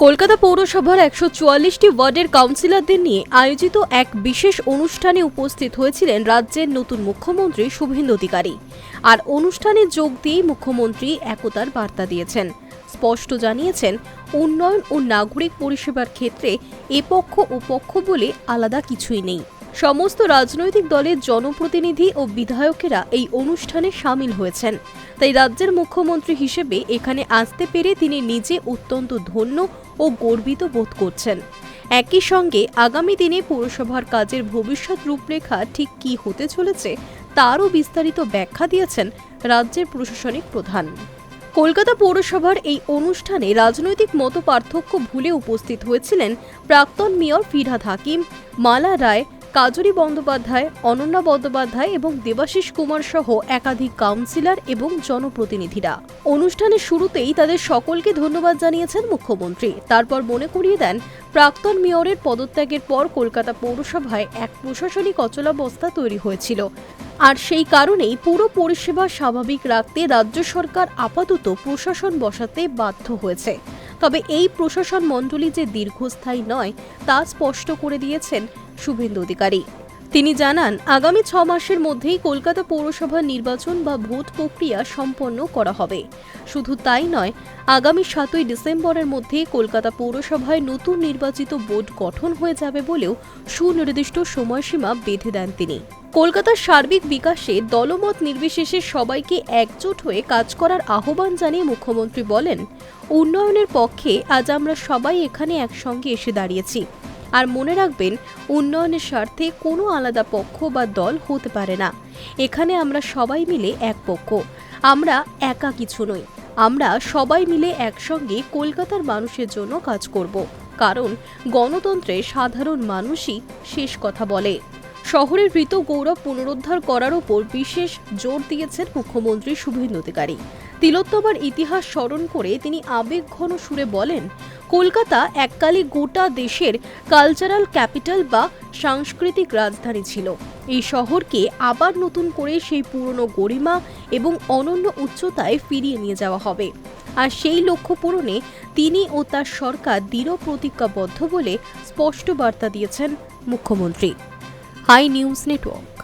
কলকাতা পৌরসভার ১৪৪টি ওয়ার্ডের কাউন্সিলরদের নিয়ে আয়োজিত এক বিশেষ অনুষ্ঠানে উপস্থিত হয়েছিলেন রাজ্যের নতুন মুখ্যমন্ত্রী শুভেন্দু অধিকারী। আর অনুষ্ঠানে যোগ দিয়ে মুখ্যমন্ত্রী একতার বার্তা দিয়েছেন। স্পষ্ট জানিয়েছেন, উন্নয়ন ও নাগরিক পরিষেবার ক্ষেত্রে এপক্ষ ও পক্ষ বলে আলাদা কিছুই নেই। সমস্ত রাজনৈতিক দলের জনপ্রতিনিধি ও বিধায়কেরা এই অনুষ্ঠানে সামিল হয়েছেন। তাই রাজ্যের মুখ্যমন্ত্রী হিসেবে এখানে আসতে পেরে তিনি নিজে অত্যন্ত ধন্য ও গর্বিত বোধ করছেন। একই সঙ্গে আগামী দিনে পৌরসভার কাজের ভবিষ্যৎ রূপরেখা ঠিক কী হতে চলেছে তারও বিস্তারিত ব্যাখ্যা দিয়েছেন রাজ্যের প্রশাসনিক প্রধান। কলকাতা পৌরসভার এই অনুষ্ঠানে রাজনৈতিক মতপার্থক্য ভুলে উপস্থিত হয়েছিলেন প্রাক্তন মেয়র ফিরহাদ হাকিম, মালা রায়, কাজরি বন্দ্যোপাধ্যায়, অনন্যা বন্দ্যোপাধ্যায় এবং দেবাশিস কুমার সহ একাধিক কাউন্সিলর এবং জনপ্রতিনিধিরা। অনুষ্ঠানের শুরুতেই তাদের সকলকে ধন্যবাদ জানিয়েছেন মুখ্যমন্ত্রী। তারপর মনে করিয়ে দেন, প্রাক্তন মেয়রের পদত্যাগের পর কলকাতা পৌরসভায় এক প্রশাসনিক অচলাবস্থা তৈরি হয়েছিল। আর সেই কারণেই পুরো পরিষেবা স্বাভাবিক রাখতে রাজ্য সরকার আপাতত প্রশাসন বসাতে বাধ্য হয়েছে। তবে এই প্রশাসন মণ্ডলী যে দীর্ঘস্থায়ী নয় তা স্পষ্ট করে দিয়েছেন শুভেন্দু অধিকারী। তিনি জানান, আগামী 6 মাসের মধ্যেই কলকাতা পৌরসভার নির্বাচন বা ভোট প্রক্রিয়া সম্পন্ন করা হবে। শুধু তাই নয়, আগামী 7ই ডিসেম্বরের মধ্যে কলকাতা পৌরসভায় নতুন নির্বাচিত বোর্ড গঠন হয়ে যাবে বলেও সুনির্দিষ্ট সময়সীমা বেঁধে দেন তিনি। কলকাতার সার্বিক বিকাশে দলমত নির্বিশেষে সবাইকে একজোট হয়ে কাজ করার আহ্বান জানিয়ে মুখ্যমন্ত্রী বলেন, উন্নয়নের পক্ষে আজ আমরা সবাই এখানে একসঙ্গে এসে দাঁড়িয়েছি। আর মনে রাখবেন, উন্নয়নের স্বার্থে কোনো আলাদা পক্ষ বা দল হতে পারে না। এখানে আমরা সবাই মিলে এক পক্ষ। আমরা একা কিছু নই। আমরা সবাই মিলে একসঙ্গে কলকাতার মানুষের জন্য কাজ করব। কারণ গণতন্ত্রে সাধারণ মানুষই শেষ কথা বলে। শহরের হৃত গৌরব পুনরুদ্ধার করার উপর বিশেষ জোর দিয়েছেন মুখ্যমন্ত্রী শুভেন্দু অধিকারী। তিলোত্তমার ইতিহাস স্মরণ করে তিনি আবেগঘন সুরে বলেন, কলকাতা এককালে গোটা দেশের কালচারাল ক্যাপিটাল বা সাংস্কৃতিক রাজধানী ছিল। এই শহরকে আবার নতুন করে সেই পুরনো গরিমা এবং অনন্য উচ্চতায় ফিরিয়ে নিয়ে যাওয়া হবে। আর সেই লক্ষ্য পূরণে তিনি ও তার সরকার দৃঢ় প্রতিজ্ঞাবদ্ধ বলে স্পষ্ট বার্তা দিয়েছেন মুখ্যমন্ত্রী। Hi News network.